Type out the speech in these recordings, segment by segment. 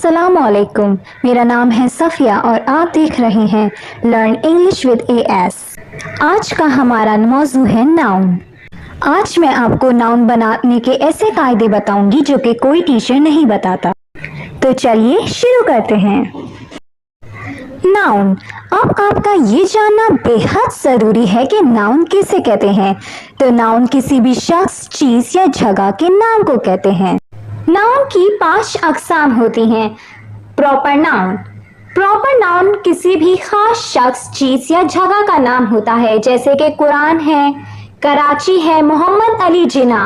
अस्सलामुअलैकुम। मेरा नाम है सफ़िया और आप देख रहे हैं लर्न इंग्लिश विद AS। आज का हमारा मौजू है नाउन। आज मैं आपको नाउन बनाने के ऐसे कायदे बताऊंगी जो कि कोई टीचर नहीं बताता। तो चलिए शुरू करते हैं। नाउन। अब आपका ये जानना बेहद ज़रूरी है कि नाउन किसे कहते हैं। तो नाउन किसी भी शख्स, चीज़ या जगह के नाम को कहते हैं। नाउन की 5 अक़साम होती हैं। Proper noun. प्रॉपर नाउन किसी भी खास शख्स, चीज़ या जगह का नाम होता है, जैसे कि कुरान है, कराची है, मोहम्मद अली जिन्ना।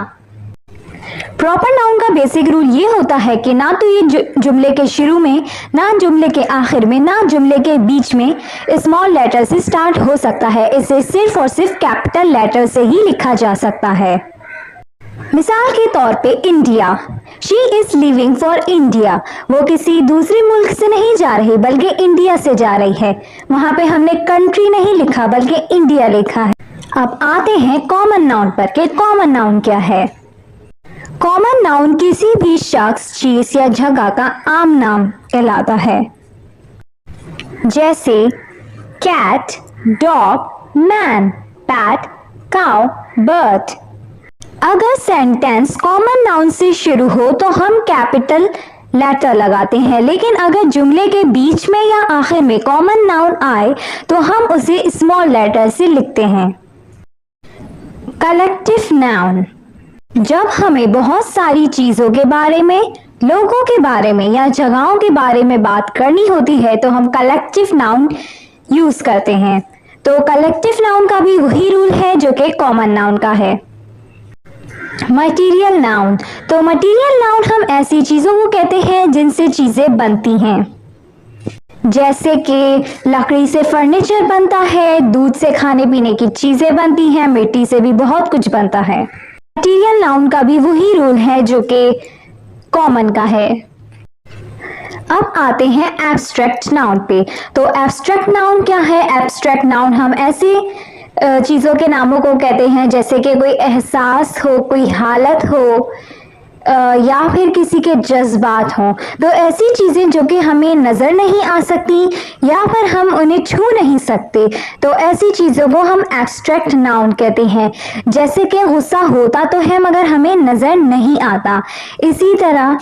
प्रॉपर नाउन का बेसिक रूल ये होता है कि ना तो ये जुमले के शुरू में, ना जुमले के आखिर में, ना जुमले के बीच में स्मॉल लेटर से स्टार्ट हो सकता है। इसे सिर्फ और सिर्फ कैपिटल लेटर से ही लिखा जा सकता है। मिसाल के तौर पे India. She is living for India. वो किसी दूसरे मुल्क से नहीं जा रही बल्कि इंडिया से जा रही है। वहां पे हमने कंट्री नहीं लिखा बल्कि इंडिया लिखा है। अब आते हैं कॉमन नाउन पर कि कॉमन नाउन क्या है। कॉमन नाउन किसी भी शख्स, चीज या जगह का आम नाम कहलाता है, जैसे cat, dog, man, pat, cow, bird. अगर सेंटेंस कॉमन नाउन से शुरू हो तो हम कैपिटल लेटर लगाते हैं, लेकिन अगर जुमले के बीच में या आखिर में कॉमन नाउन आए तो हम उसे स्मॉल लेटर से लिखते हैं। Collective noun. जब हमें बहुत सारी चीज़ों के बारे में, लोगों के बारे में या जगहों के बारे में बात करनी होती है तो हम कलेक्टिव नाउन यूज़ करते हैं। तो कलेक्टिव नाउन का भी वही रूल है जो कि कॉमन नाउन का है। Material noun. तो मटीरियल नाउन हम ऐसी चीज़ों को कहते हैं जिनसे चीज़ें बनती हैं, जैसे कि लकड़ी से फर्नीचर बनता है, दूध से खाने पीने की चीज़ें बनती हैं, मिट्टी से भी बहुत कुछ बनता है। मटीरियल नाउन का भी वही रूल है जो कि कॉमन का है। अब आते हैं एब्स्ट्रैक्ट नाउन पे। तो एब्स्ट्रैक्ट नाउन क्या है। एब्स्ट्रैक्ट नाउन हम ऐसे चीज़ों के नामों को कहते हैं जैसे कि कोई एहसास हो, कोई हालत हो, या फिर किसी के जज्बात हों। तो ऐसी चीज़ें जो कि हमें नज़र नहीं आ सकती या फिर हम उन्हें छू नहीं सकते, तो ऐसी चीज़ों को हम एब्स्ट्रैक्ट नाउन कहते हैं। जैसे कि गुस्सा होता तो है मगर हमें नज़र नहीं आता। इसी तरह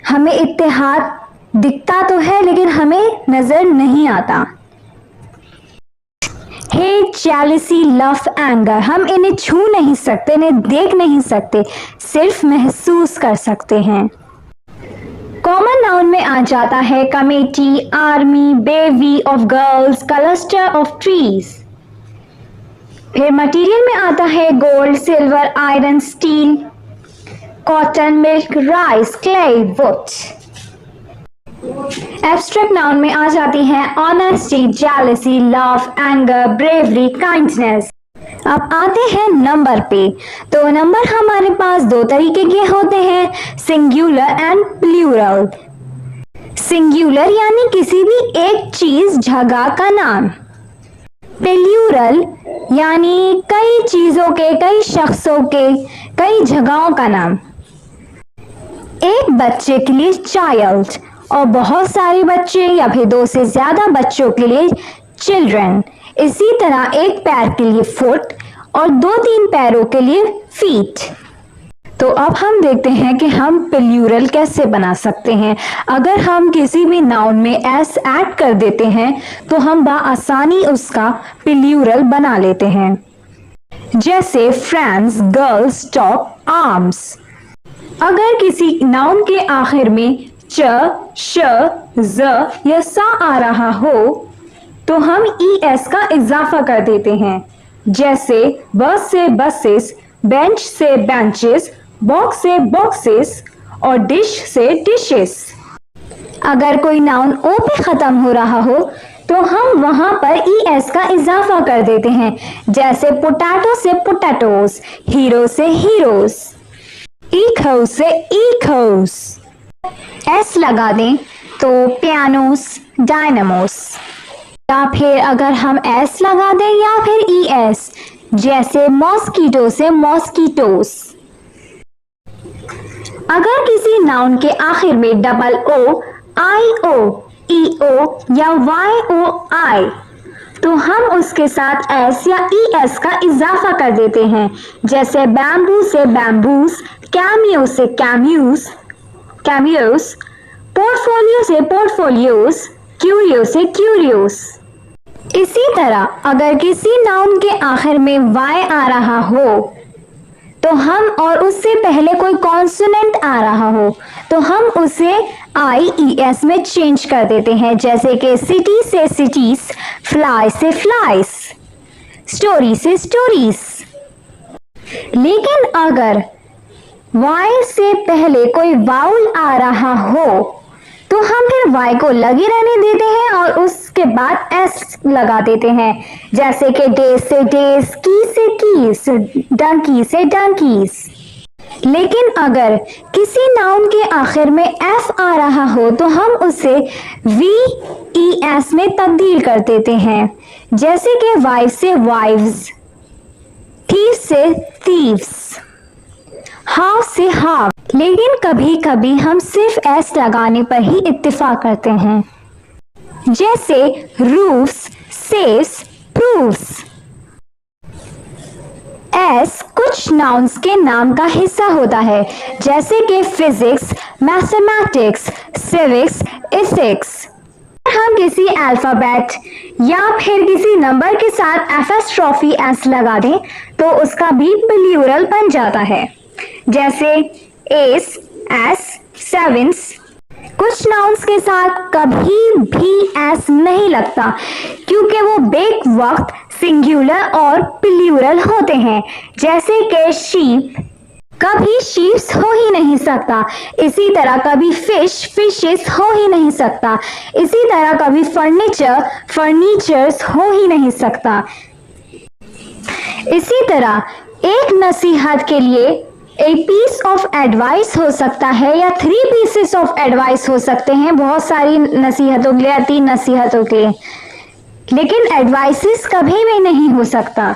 हमें इत्तेहाद दिखता तो है लेकिन हमें नज़र नहीं आता। Hate, jealousy, love, anger. हम इन्हें छू नहीं सकते, इन्हें देख नहीं सकते, सिर्फ महसूस कर सकते हैं। कॉमन नाउन में आ जाता है committee, army, bevy of girls, cluster of trees. फिर मटेरियल में आता है gold, silver, iron, steel, cotton, milk, rice, clay, wood. Abstract noun में आ जाती हैं honesty, jealousy, love, anger, bravery, kindness. अब आते हैं नंबर पे। तो नंबर हमारे पास 2 तरीके के होते हैं, सिंगुलर एंड प्लूरल। सिंगुलर यानी किसी भी एक चीज, जगह का नाम। प्लूरल यानी कई चीजों के, कई शख्सों के, कई जगहों का नाम। एक बच्चे के लिए चाइल्ड और बहुत सारे बच्चे या फिर 2 से ज्यादा बच्चों के लिए चिल्ड्रन। इसी तरह एक पैर के लिए फुट और 2-3 पैरों के लिए फीट। तो अब हम देखते हैं कि हम प्लूरल कैसे बना सकते हैं। अगर हम किसी भी नाउन में एस ऐड कर देते हैं तो हम बआसानी उसका प्लूरल बना लेते हैं, जैसे फ्रेंड्स, गर्ल्स, डॉग, आर्म्स। अगर किसी नाउन के आखिर में च, श, ज या सा आ रहा हो तो हम ES का इजाफा कर देते हैं, जैसे बस से बसेस, बेंच से बेंचेस, बॉक्स से बॉक्सेस और डिश से डिशेस। अगर कोई नाउन ओ पे ख़त्म हो रहा हो तो हम वहां पर ES का इजाफा कर देते हैं, जैसे पोटैटो से पोटैटोस, हीरो से हीरोज, इको से इकोस। एस लगा दें तो पियानोस, डायनामोस। या फिर अगर हम एस लगा दें या फिर ES, जैसे मॉस्किटो से मॉस्किटोस। अगर किसी नाउन के आखिर में डबल ओ IO, EO या YOI, तो हम उसके साथ S या ES का इजाफा कर देते हैं। जैसे बैम्बू से बैम्बूस, कैमियो से कैम्यूस, पोर्टफोलियो से पोर्टफोलियोस, क्यूरियो से क्यूरियोस। इसी तरह अगर किसी नाउन के आखिर में Y आ रहा हो तो हम, और उससे पहले कोई कॉन्सोनेंट आ रहा हो तो हम उसे IES में चेंज कर देते हैं। जैसे कि सिटी से सिटीज, फ्लाई से फ्लाइज, स्टोरी से स्टोरीज। लेकिन अगर Y से पहले कोई वाउल आ रहा हो तो हम फिर Y को लगे रहने देते हैं और उसके बाद S लगा देते हैं। जैसे कि डेज से डेज, की से कीस, डंकी से डंकीज। लेकिन अगर किसी नाउन के आखिर में F आ रहा हो तो हम उसे VES में तब्दील कर देते हैं। जैसे कि वाइफ से वाइव्स, थीव से थीव्स, हाफ से हाफ। लेकिन कभी कभी हम सिर्फ S लगाने पर ही इत्तेफाक करते हैं। जैसे रूफ्स, सेफ्स, प्रूफ्स। S कुछ नाउन्स के नाम का हिस्सा होता है, जैसे कि फिजिक्स, मैथमेटिक्स, सिविक्स, इथिक्स। हम किसी अल्फाबेट या फिर किसी नंबर के साथ एपोस्ट्रोफी S लगा दें तो उसका भी प्लूरल बन जाता है। जैसे एस, एस, सेवेंस। कुछ नाउन्स के साथ कभी भी एस नहीं लगता क्योंकि वो बेक वक्त सिंगुलर और प्लूरल होते हैं। जैसे कि शीप, कभी शीप्स हो ही नहीं सकता। इसी तरह कभी फिश, फिशेस हो ही नहीं सकता। इसी तरह कभी फर्नीचर, फर्नीचर्स हो ही नहीं सकता। इसी तरह एक नसीहत के लिए A piece of advice हो सकता है या 3 pieces of advice हो सकते हैं, बहुत सारी नसीहतों के लिए, 3 नसीहतों के लिए। लेकिन एडवाइसेस कभी भी नहीं हो सकता।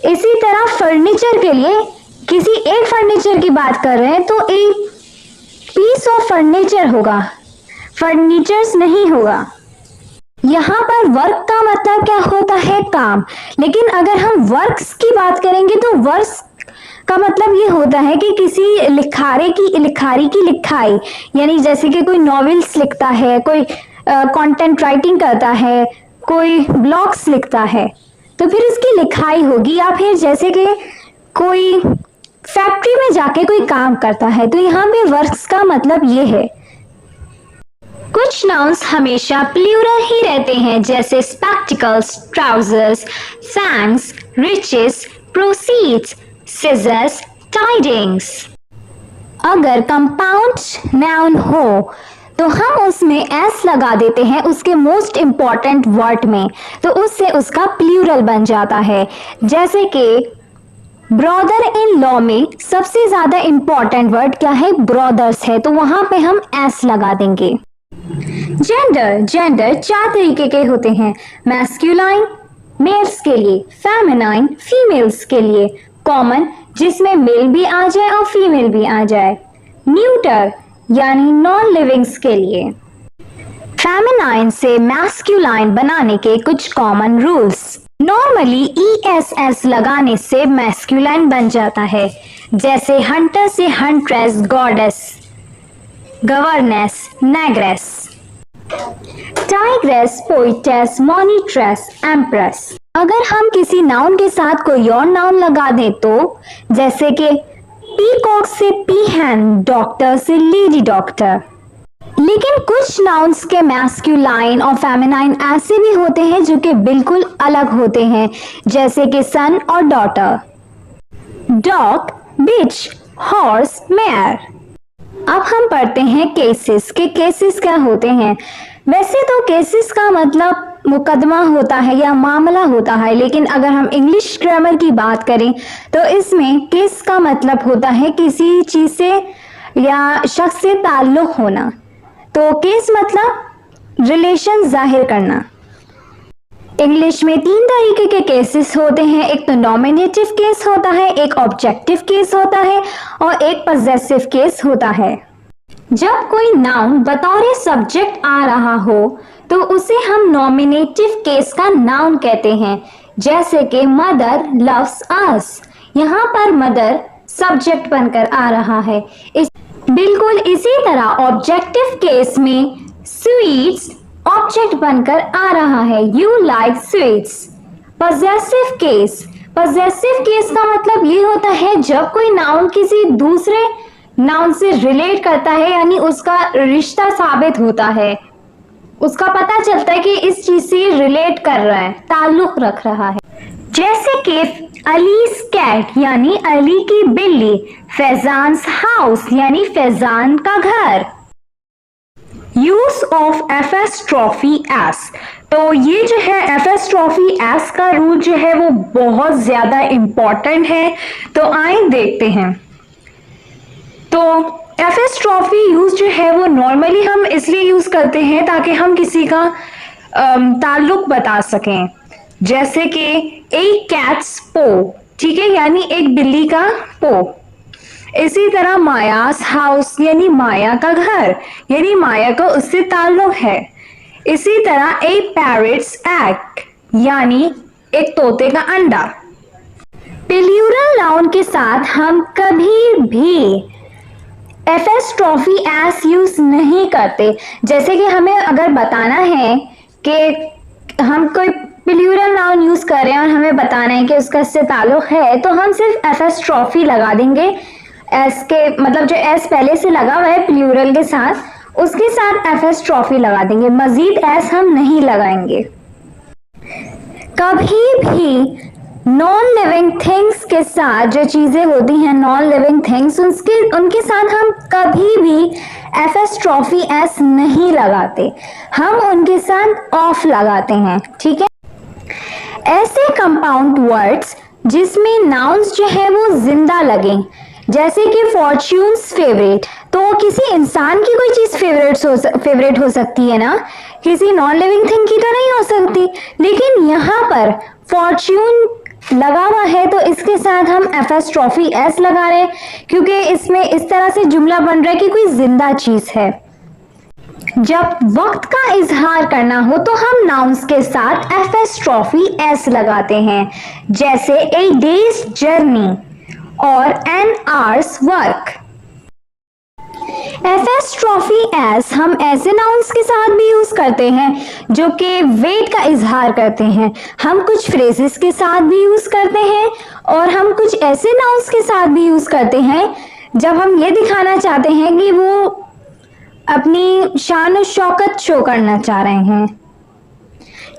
इसी तरह फर्नीचर के लिए किसी एक फर्नीचर की बात कर रहे हैं तो एक पीस ऑफ फर्नीचर होगा, फर्नीचर्स नहीं होगा। यहाँ पर वर्क का मतलब क्या होता है? काम। लेकिन अगर हम वर्क्स की बात करेंगे तो वर्क्स का मतलब ये होता है कि किसी लिखारी की लिखाई, यानी जैसे कि कोई नॉवेल्स लिखता है, कोई कंटेंट राइटिंग करता है, कोई ब्लॉग्स लिखता है तो फिर उसकी लिखाई होगी। या फिर जैसे कि कोई फैक्ट्री में जाके कोई काम करता है तो यहाँ पे वर्क्स का मतलब ये है। कुछ नाउन्स हमेशा प्लूरल ही रहते हैं, जैसे spectacles, trousers, fangs, riches, proceeds, scissors, tidings। अगर कंपाउंड नाउन हो तो हम उसमें S लगा देते हैं उसके मोस्ट इंपॉर्टेंट वर्ड में, तो उससे उसका प्लूरल बन जाता है। जैसे कि ब्रदर इन लॉ में सबसे ज्यादा इंपॉर्टेंट वर्ड क्या है? ब्रदर्स है, तो वहां पे हम S लगा देंगे। जेंडर 4 तरीके के होते हैं। मैस्कुलाइन मेल्स के लिए, फेमिनाइन फीमेल्स के लिए, कॉमन जिसमें मेल भी आ जाए और फीमेल भी आ जाए, न्यूटर यानी नॉन लिविंग्स के लिए। फेमिनाइन से मैस्कुलाइन बनाने के कुछ कॉमन रूल्स। नॉर्मली ESS लगाने से मैस्कुलाइन बन जाता है, जैसे हंटर से huntress, goddess, governess, negress, tigress, poetess, monitress, empress. अगर हम किसी नाउन के साथ कोई और नाउन लगा दें तो जैसे कि पीकॉक से पीहैन, डॉक्टर से लेडी डॉक्टर। लेकिन कुछ नाउन्स के मैस्कुलाइन और फेमिनाइन ऐसे भी होते हैं जो कि बिल्कुल अलग होते हैं, जैसे कि सन और डॉटर, डॉग, बिच, हॉर्स, मेयर। अब हम पढ़ते हैं केसेस के केसेस क्या होते हैं। वैसे तो केसेस का मतलब मुकदमा होता है या मामला होता है, लेकिन अगर हम इंग्लिश ग्रामर की बात करें तो इसमें केस का मतलब होता है किसी चीज से या शख्स से ताल्लुक होना। तो केस मतलब रिलेशन जाहिर करना। इंग्लिश में 3 तरीके के केसेस होते हैं। एक तो नॉमिनेटिव केस होता है, एक ऑब्जेक्टिव केस होता है और एक पजेसिव केस होता है। जब कोई नाउन बतौर सब्जेक्ट आ रहा हो तो उसे हम नॉमिनेटिव केस का नाउन कहते हैं, जैसे कि मदर लव्स अस। यहाँ पर मदर सब्जेक्ट बनकर आ रहा है। बिल्कुल इसी तरह ऑब्जेक्टिव केस में स्वीट्स ऑब्जेक्ट बनकर आ रहा है, you like sweets. Possessive case का मतलब ये होता है जब कोई नाउन किसी दूसरे नाउन से रिलेट करता है, यानी उसका रिश्ता साबित होता है, उसका पता चलता है कि इस चीज से रिलेट कर रहा है, ताल्लुक रख रहा है। जैसे कि अलीज कैट यानी अली की बिल्ली, फैजान्स हाउस यानी फैजान का घर। यूज ऑफ एफएस्ट्रॉफी एस, तो ये जो है एफएस्ट्रॉफी एस का रूल जो है वो बहुत ज्यादा इंपॉर्टेंट है, तो आइए देखते हैं। तो एफएस्ट्रॉफी यूज जो है वो नॉर्मली हम इसलिए यूज करते हैं ताकि हम किसी का ताल्लुक बता सकें, जैसे कि एक कैट्स पो, ठीक है, यानी एक बिल्ली का पो। इसी तरह मायास हाउस यानी माया का घर, यानी माया का उससे ताल्लुक है। इसी तरह ए पैरट्स एग यानी एक तोते का अंडा। प्लूरल नाउन के साथ हम कभी भी एफएस्ट्रॉफी एस यूज नहीं करते। जैसे कि हमें अगर बताना है कि हम कोई प्लूरल नाउन यूज कर रहे हैं और हमें बताना है कि उसका इससे ताल्लुक है, तो हम सिर्फ एफएस्ट्रॉफी लगा देंगे। एस के मतलब जो एस पहले से लगा हुआ है प्लूरल के साथ, उसके साथ एफएस्ट्रॉफी लगा देंगे, मजीद एस हम नहीं लगाएंगे। कभी भी नॉन लिविंग थिंग्स के साथ जो चीजें होती हैं, नॉन लिविंग थिंग्स, उनके साथ हम कभी भी एफएस्ट्रॉफी एस नहीं लगाते, हम उनके साथ ऑफ लगाते हैं, ठीक है। ऐसे कंपाउंड वर्ड्स जिसमें नाउन्स जो है वो जिंदा लगे, जैसे कि फॉर्च्यून्स फेवरेट, तो किसी इंसान की कोई चीज फेवरेट हो सकती है ना, किसी नॉन लिविंग थिंग की तो नहीं हो सकती। लेकिन यहाँ पर फॉर्च्यून लगा हुआ है तो इसके साथ हम एफएस्ट्रॉफी एस लगा रहे हैं, क्योंकि इसमें इस तरह से जुमला बन रहा है कि कोई जिंदा चीज है। जब वक्त का इजहार करना हो तो हम नाउन्स के साथ एफएस्ट्रॉफी एस लगाते हैं, जैसे ए डेज जर्नी और एन आवर्स वर्क। एफएस्ट्रॉफी एस हम ऐसे नाउन्स के साथ भी यूज करते हैं जो कि वेट का इजहार करते हैं। हम कुछ फ्रेजेस के साथ भी यूज करते हैं और हम कुछ ऐसे नाउन्स के साथ भी यूज करते हैं जब हम ये दिखाना चाहते हैं कि वो अपनी शान और शौकत शो करना चाह रहे हैं,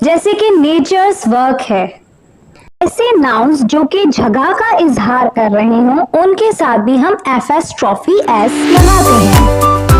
जैसे कि नेचर्स वर्क है। ऐसे नाउन्स जो कि जगह का इजहार कर रहे हों, उनके साथ भी हम एफएस्ट्रॉफी एस लगाते हैं।